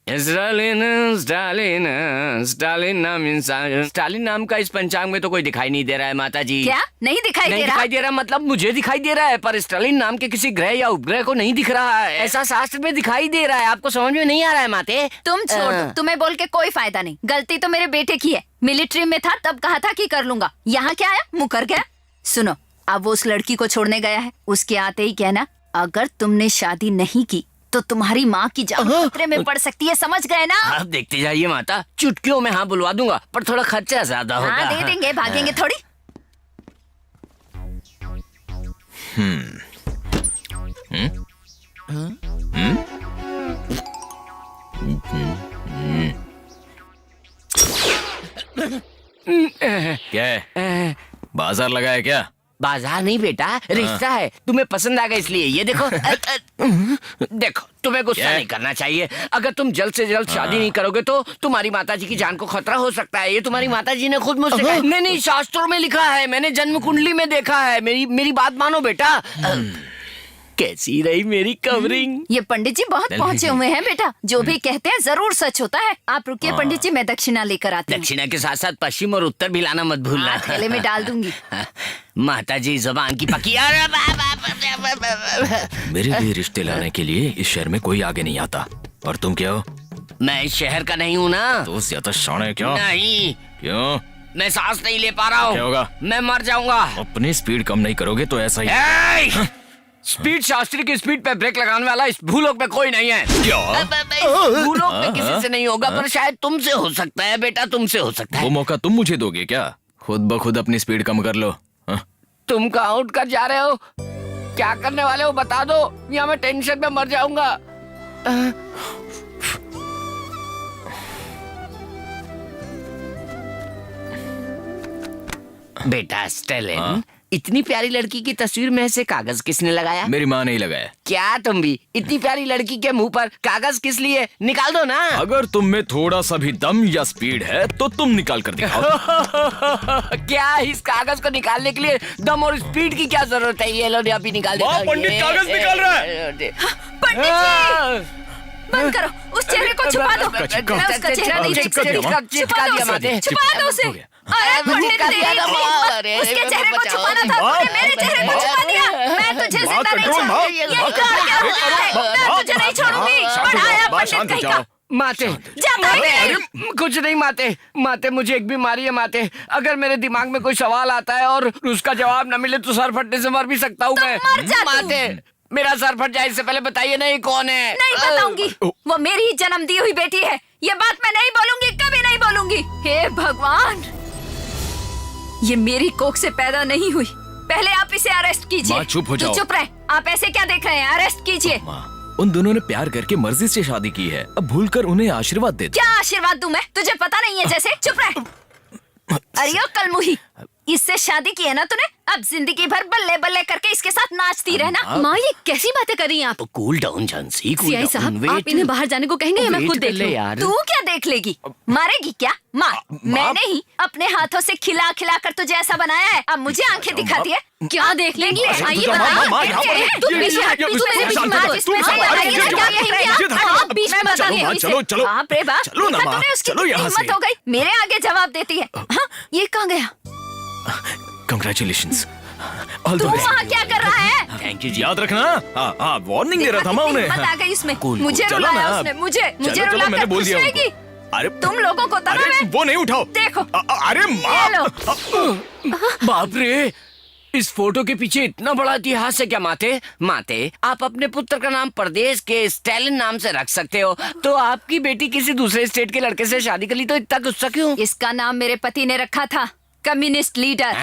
Stalin नाम इंसान, Stalin नाम का इस पंचांग में तो कोई दिखाई नहीं दे रहा है माता जी। क्या नहीं दिखाई दे रहा? दिखाई दे रहा मतलब मुझे दिखाई दे रहा है, पर स्टालिन नाम के किसी ग्रह या उपग्रह को नहीं दिख रहा है। ऐसा शास्त्र में दिखाई दे रहा है, आपको समझ में नहीं आ रहा है माते? तुम छोड़, तुम्हें बोल के कोई फायदा नहीं। गलती तो मेरे बेटे की है। मिलिट्री में था तब कहा था कि कर लूंगा, यहाँ क्या आया, मुकर गया। सुनो, अब वो उस लड़की को छोड़ने गया है, उसके आते ही कहना अगर तुमने शादी नहीं की तो तुम्हारी माँ की जान खतरे में पड़ सकती है, समझ गए ना? आप देखते जाइए माता, चुटकियों में हाँ बुलवा दूंगा, पर थोड़ा खर्चा ज्यादा होगा। हाँ दे देंगे, भागेंगे थोड़ी। क्या है? बाजार लगा है क्या? बाजार नहीं बेटा, रिश्ता है। तुम्हें पसंद आ गया इसलिए। ये देखो देखो, तुम्हें गुस्सा नहीं करना चाहिए। अगर तुम जल्द से जल्द शादी नहीं करोगे तो तुम्हारी माताजी की जान को खतरा हो सकता है। ये तुम्हारी माताजी ने खुद मुझसे कहा। नहीं, शास्त्रों में लिखा है, मैंने जन्म कुंडली में देखा है। मेरी बात मानो बेटा। कैसी रही मेरी कवरिंग? ये पंडित जी बहुत पहुँचे हुए हैं बेटा, जो भी कहते हैं जरूर सच होता है। आप रुकिए पंडित जी, मैं दक्षिणा लेकर आती हूँ। दक्षिणा के साथ साथ पश्चिम और उत्तर भी लाना मत भूलना। थैले में डाल दूंगी। माता जी जबान की पकी। मेरे लिए रिश्ते लाने के लिए इस शहर में कोई आगे नहीं आता। और तुम क्या हो? मैं इस शहर का नहीं हूँ ना। तो ज्यादा शान है क्या? नहीं। क्यों? मैं सांस नहीं ले पा रहा हूँ। क्या होगा? मैं मर जाऊंगा। अपनी स्पीड कम नहीं करोगे तो ऐसा ही। स्पीड शास्त्री की स्पीड पे ब्रेक लगाने वाला इस भूलोक में कोई नहीं है। भूलोक में किसी से नहीं होगा, पर शायद तुमसे हो सकता है बेटा, तुमसे हो सकता है। वो मौका तुम मुझे दोगे क्या? खुद ब खुद अपनी स्पीड कम कर लो। तुम कहाँ उठ कर जा रहे हो? क्या करने वाले हो बता दो, या मैं टेंशन में मर जाऊंगा। बेटा स्टेलिन, इतनी प्यारी लड़की की तस्वीर में से कागज किसने लगाया? मेरी माँ नहीं लगाया। क्या तुम भी? इतनी प्यारी लड़की के मुंह पर कागज किस लिए? निकाल दो ना। अगर तुम में थोड़ा सा भी दम या स्पीड है तो तुम निकाल कर दिखाओ। क्या इस कागज को निकालने के लिए दम और स्पीड की क्या जरूरत है? ये लो, अभी निकाल देता हूं। पंडित कागज निकाल रहा है। पंडित जी बंद करो, उस चेहरे को छुपा दो। मैं उसका चेहरा नहीं देख सकती। छुपा दो उसे। अरे पंडित तेरी उसके चेहरे को छुपाना था, तूने मेरे चेहरे को छुपा दिया। मैं तुझे जिंदा नहीं छोड़ूंगी। यही कर क्या रहा है? मैं तुझे नहीं छोड़ूंगी। बढ़ाया पंडित कहीं का। माते कुछ नहीं माते, मुझे एक बीमारी है माते। अगर मेरे दिमाग में कोई सवाल आता है और उसका जवाब न मिले तो सर फटने से मर भी सकता हूँ मैं। माते, मेरा सर फट जाए इससे पहले बताइए ना ये कौन है? नहीं बताऊंगी। वो मेरी ही जन्म दी हुई बेटी है। ये बात मैं नहीं बोलूंगी, कभी नहीं बोलूंगी। हे भगवान, ये मेरी कोख से पैदा नहीं हुई। पहले आप इसे अरेस्ट कीजिए। माँ चुप हो जाओ। चुप रहे। आप ऐसे क्या देख रहे हैं? अरेस्ट कीजिए। उन दोनों ने प्यार करके मर्जी से शादी की है, अब भूलकर उन्हें आशीर्वाद दे दो। क्या आशीर्वाद दूं मैं? तुझे पता नहीं है जैसे। चुप रहे। अरे ओ कलमुही, इससे शादी की है ना तूने, अब जिंदगी भर बल्ले बल्ले करके इसके साथ नाचती रहना। माँ ये कैसी बातें कर रही हैं आप? Cool down Jhansi, cool CI साहब, आप इन्हें बाहर जाने को कहेंगे या मैं खुद देख लूं? तू क्या देख लेगी? मारेगी क्या? मार। मैंने ही अपने हाथों से खिला खिला कर तुझे ऐसा बनाया है, अब मुझे आंखें दिखाती है। क्या देख लेंगी? आइए तू पीछे हट, तू मेरे बीच में आ, इसमें से बताइए ना क्या कहेंगे आप? आप बीच में बता रही हैं इसे। बाप रे बाप, देखा तूने उसकी हिम्मत हो गई, मेरे आगे जवाब देती है। हाँ, ये कहाँ गया? Congratulations. तू वहाँ क्या कर रहा है? थैंक यू जी। याद रखना। हाँ, वार्निंग दे रहा था मैं उन्हें। हिम्मत आ गई इसमें। Cool, मुझे चलो रुलाया ना। उसने, मुझे चलो, मैंने रुलाकर बोल खुश दिया रहेगी। अरे तुम लोगों को तलब है। वो नहीं उठाओ। देखो। अरे ये लो। बाप रे, इस फोटो के पीछे इतना बड़ा इतिहास है क्या माते? आप अपने पुत्र का नाम प्रदेश के स्टालिन नाम से रख सकते हो, तो आपकी बेटी किसी दूसरे स्टेट के लड़के से शादी कर ली तो इतना गुस्सा क्यों? इसका नाम मेरे पति ने रखा था, कम्युनिस्ट लीडर।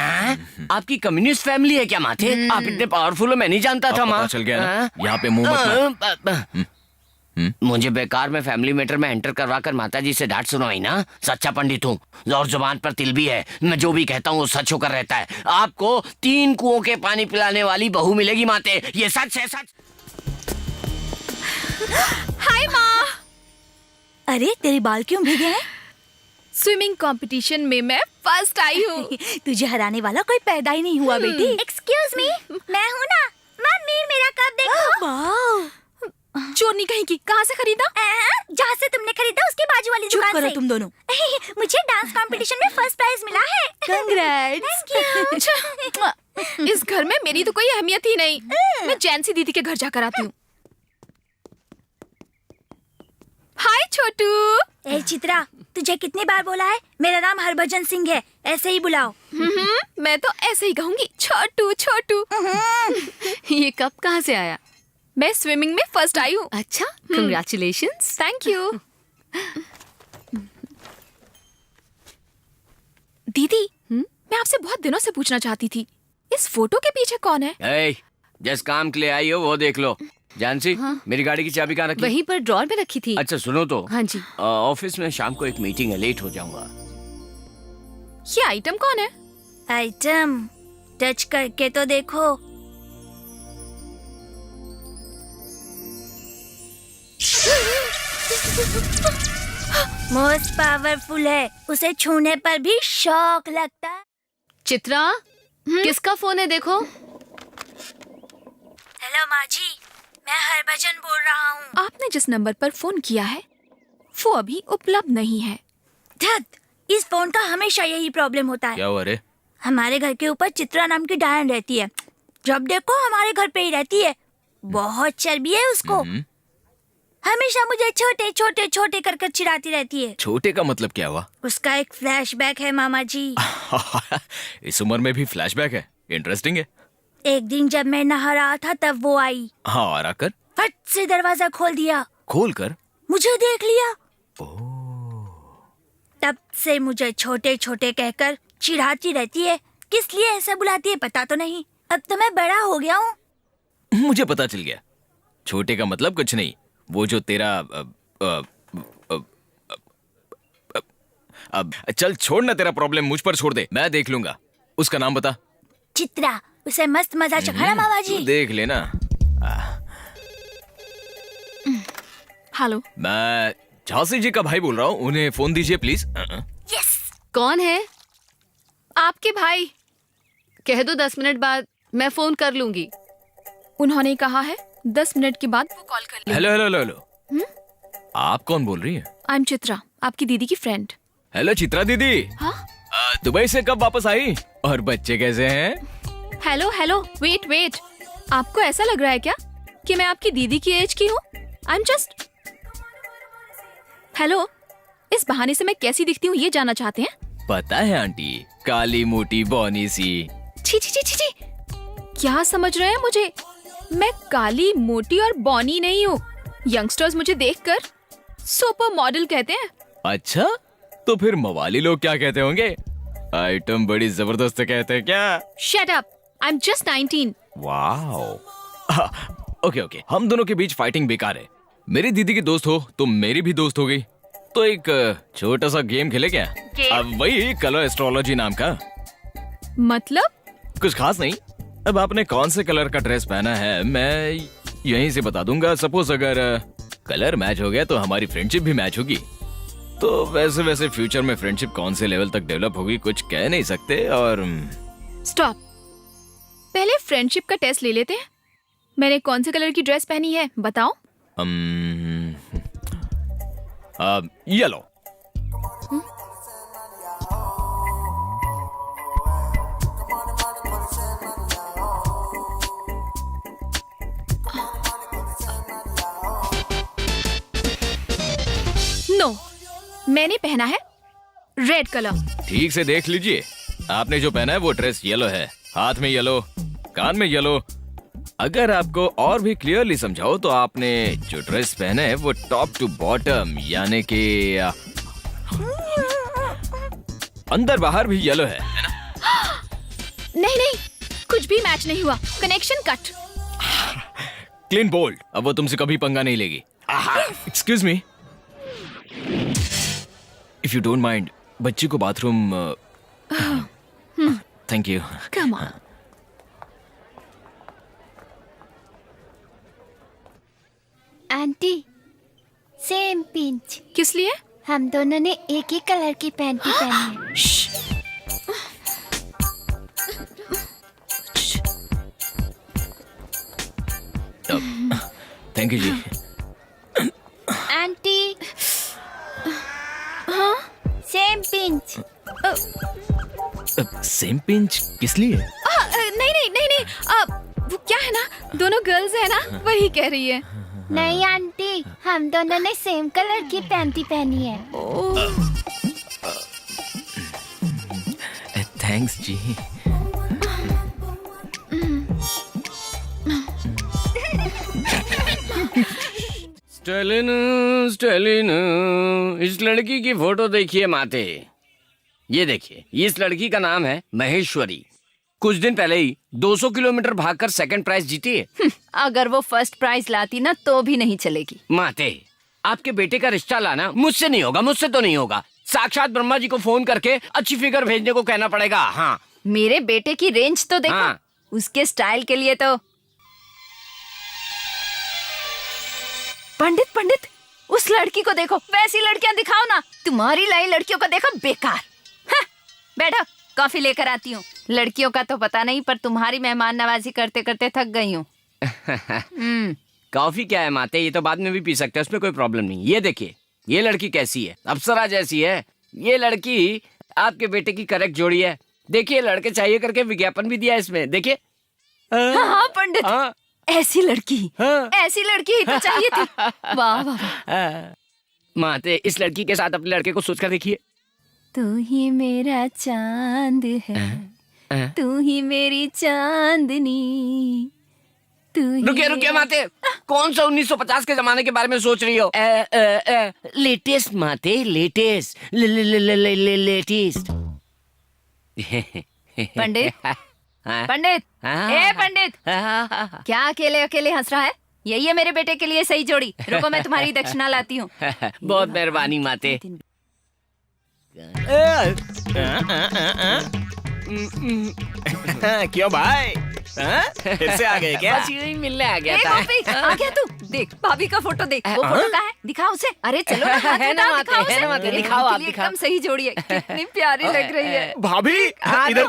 आपकी कम्युनिस्ट फैमिली है क्या माते? आप इतने पावरफुल हो, मैं नहीं जानता था। पता चल गया ना? यहाँ पे मुंह मत मार। मुझे बेकार में फैमिली मैटर में एंटर करवा कर माताजी से डांट सुनवाई ना। सच्चा पंडित हूँ और जुबान पर तिल भी है। मैं जो भी कहता हूँ वो सच होकर रहता है। आपको 3 कुओं के पानी पिलाने वाली बहू मिलेगी माते, ये सच है, सच। हाय माँ। अरे तेरे बाल क्यों भीगे हैं? स्विमिंग कंपटीशन में मैं फर्स्ट आई हूँ। तुझे हराने वाला कोई पैदा ही नहीं हुआ बेटी। एक्सक्यूज मी, मैं हूँ ना मम्मी, मेरा कप देखो। वाह, चोरनी कहीं की, कहाँ से खरीदा? जहाँ से तुमने करो तुम दोनों। मुझे डांस कंपटीशन में फर्स्ट प्राइज मिला है। कंग्रेट्स। इस घर में मेरी तो कोई अहमियत ही नहीं। मैं जैनसी दीदी के घर जाकर आती हूँ। हाय छोटू। ए चित्रा, तुझे कितनी बार बोला है मेरा नाम हरभजन सिंह है, ऐसे ही बुलाओ। मैं तो ऐसे ही कहूँगी, छोटू छोटू। ये कब कहाँ से आया? मैं स्विमिंग में फर्स्ट आई हूँ। अच्छा, कंग्रेचुलेशंस। Thank you. दीदी, मैं आपसे बहुत दिनों से पूछना चाहती थी, इस फोटो के पीछे कौन है? ए, जिस काम के लिए आई हो वो देख लो। जानसी, मेरी गाड़ी की चाबी कहाँ रखी? वहीं पर ड्रॉर में रखी थी। अच्छा सुनो तो। हाँ जी। ऑफिस में शाम को एक मीटिंग है, लेट हो जाऊंगा। ये आइटम कौन है? आइटम टच करके तो देखो। मोस्ट पावरफुल है, उसे छूने पर भी शौक लगता है। चित्रा, किसका फोन है देखो? हेलो माँ जी, मैं हरभजन बोल रहा हूँ। आपने जिस नंबर पर फोन किया है वो अभी उपलब्ध नहीं है। धत, इस फोन का हमेशा यही प्रॉब्लम होता है। क्या हुआ रे? हमारे घर के ऊपर चित्रा नाम की डायन रहती है, जब देखो हमारे घर पे ही रहती है। बहुत चर्बी है उसको, हमेशा मुझे छोटे छोटे छोटे कर चिढ़ाती रहती है। छोटे का मतलब क्या हुआ? उसका एक फ्लैशबैक है मामा जी। इस उम्र में भी फ्लैशबैक है? इंटरेस्टिंग है। एक दिन जब मैं नहा रहा था तब वो आई, हाँ, और आकर फट से दरवाजा खोल दिया, खोल कर मुझे देख लिया। तब से मुझे छोटे छोटे कहकर चिढ़ाती रहती है। किस लिए ऐसा बुलाती है पता तो नहीं। अब तो मैं बड़ा हो गया हूँ। मुझे पता चल गया। छोटे का मतलब कुछ नहीं, वो जो तेरा अब चल छोड़ ना, तेरा प्रॉब्लम मुझ पर छोड़ दे, मैं देख लूंगा। उसका नाम बता। चित्रा, उसे मस्त मजा चखाना मामा जी। तू देख लेना। हेलो, मैं झांसी जी का भाई बोल रहा हूँ, उन्हें फोन दीजिए प्लीज। यस। कौन है? आपके भाई। कह दो 10 मिनट बाद मैं फोन कर लूंगी। उन्होंने कहा है 10 मिनट के बाद वो कॉल कर ले। हेलो हेलो हेलो, आप कौन बोल रही हैं? आई एम चित्रा, आपकी दीदी की फ्रेंड। हेलो चित्रा दीदी। हाँ? दुबई से कब वापस आई? और बच्चे कैसे हैं? हेलो हेलो, वेट वेट, आपको ऐसा लग रहा है क्या कि मैं आपकी दीदी की एज की हूँ? I am just. हेलो, इस बहाने से मैं कैसी दिखती हूँ ये जानना चाहते हैं? पता है आंटी, काली मोटी बौनी सी। छी छी छी छी छी, क्या समझ रहे हैं मुझे? मैं काली मोटी और बौनी नहीं हूँ। यंगस्टर्स मुझे देखकर सुपर मॉडल कहते हैं। अच्छा, तो फिर मवाली लोग क्या कहते होंगे? आइटम बड़ी जबरदस्त कहते हैं क्या? Shut up, I am just 19। Wow. Okay okay, हम दोनों के बीच फाइटिंग बेकार है। मेरी दीदी की दोस्त हो, तुम मेरी भी दोस्त हो गई, तो एक छोटा सा गेम खेले क्या? अब वही कलर एस्ट्रोलॉजी नाम का। मतलब? कुछ खास नहीं। अब आपने कौन से कलर का ड्रेस पहना है मैं यहीं से बता दूंगा। सपोज अगर कलर मैच हो गया तो हमारी फ्रेंडशिप भी मैच होगी। तो वैसे वैसे फ्यूचर में फ्रेंडशिप कौन से लेवल तक डेवलप होगी कुछ कह नहीं सकते। और स्टॉप, पहले फ्रेंडशिप का टेस्ट ले लेते हैं। मैंने कौन से कलर की ड्रेस पहनी है बताओ? येलो। नो, मैंने पहना है रेड कलर। ठीक से देख लीजिए, आपने जो पहना है वो ड्रेस येलो है, हाथ में येलो, कान में येलो। अगर आपको और भी क्लियरली समझाओ तो आपने जो ड्रेस पहना है वो टॉप टू बॉटम यानी कि अंदर बाहर भी येलो है ना? नहीं नहीं, कुछ भी मैच नहीं हुआ। Connection cut. क्लीन बोल्ड, अब वो तुमसे कभी पंगा नहीं लेगी। Excuse me, if you don't mind, बच्ची को bathroom. Thank you. Come on. Aunty, same pinch. किस लिए? हम दोनों ने एक ही कलर की पैंटी पहनी है। थैंक यू जी। आंटी, सेम पिंच किस लिए? नहीं नहीं नहीं नहीं वो क्या है ना, दोनों गर्ल्स है ना, वही कह रही है। नहीं आंटी, हम दोनों ने सेम कलर की पैंटी पहनी है। थैंक्स जी। स्टेलिन, स्टेलिन, इस लड़की की फोटो देखिए माते। ये देखिए, इस लड़की का नाम है महेश्वरी। कुछ दिन पहले ही 200 किलोमीटर भागकर सेकंड प्राइज जीती है। अगर वो फर्स्ट प्राइज लाती ना तो भी नहीं चलेगी। माते, आपके बेटे का रिश्ता लाना मुझसे नहीं होगा, मुझसे तो नहीं होगा। साक्षात ब्रह्मा जी को फोन करके अच्छी फिगर भेजने को कहना पड़ेगा। हाँ, मेरे बेटे की रेंज तो देखो। हाँ। उसके स्टाइल के लिए तो पंडित उस लड़की को देखो, वैसी लड़कियां दिखाओ ना। तुम्हारी लाई लड़कियों को देखो, बेकार। हाँ, बैठो, कॉफी लेकर आती हूँ। लड़कियों का तो पता नहीं, पर तुम्हारी मेहमान नवाजी करते करते थक गई हूँ। कॉफी क्या है माते, ये तो बाद में भी पी सकते हैं, उसमें कोई प्रॉब्लम नहीं। ये देखिए, ये लड़की कैसी है, अप्सरा जैसी है। ये लड़की आपके बेटे की करेक्ट जोड़ी है। देखिए, लड़के चाहिए करके विज्ञापन भी दिया है इसमें, देखिए। हाँ पंडित, हाँ, ऐसी लड़की, हाँ। ऐसी लड़की ही तो चाहिए थी। वाह वाह। माते, इस लड़की के साथ अपने लड़के को सोच कर देखिए। तू ही मेरा चांद है, तू ही मेरी चांदनी, तू ही रुकिए रुकिए माते, कौन सा 1950 के जमाने के बारे में सोच रही हो? लेटेस्ट माते, लेटेस्ट, लेटेस्ट। पंडित, पंडित, ए पंडित, क्या अकेले अकेले हंस रहा है? यही है मेरे बेटे के लिए सही जोड़ी। रुको, मैं तुम्हारी दक्षिणा लाती हूँ। बहुत मेहरबानी माते। क्यों भाई? फिर से आ गए क्या? बस यूं ही मिलने आ गया ए था। गोपी, आ गया तू। देख, भाभी का फोटो देख। वो फोटो कहाँ है? दिखा उसे। अरे चलो ना, हाथ है ना उठाओ, माते, दिखाओ है उसे। ना माते, तेरे दिखाओ भाभी आप, के लिए दिखाओ। एकदम सही जोड़ी है। कितनी प्यारी लग रही है। भाभी इधर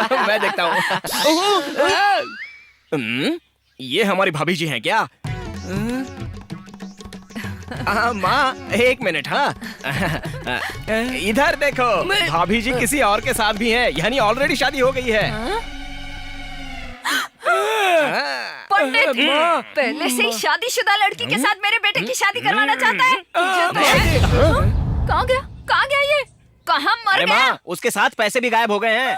तो मैं देखता हूँ। ये हमारी भाभी जी हैं क्या? माँ, एक मिनट। हाँ, इधर देखो, भाभी जी किसी और के साथ भी हैं, यानी ऑलरेडी शादी हो गई है। पंडित, पहले से ही शादीशुदा लड़की के साथ मेरे बेटे की शादी करवाना चाहता है। तुझे तो- कहाँ गया? कहाँ गया ये? कहाँ मर अरे गया? माँ, उसके साथ पैसे भी गायब हो गए हैं।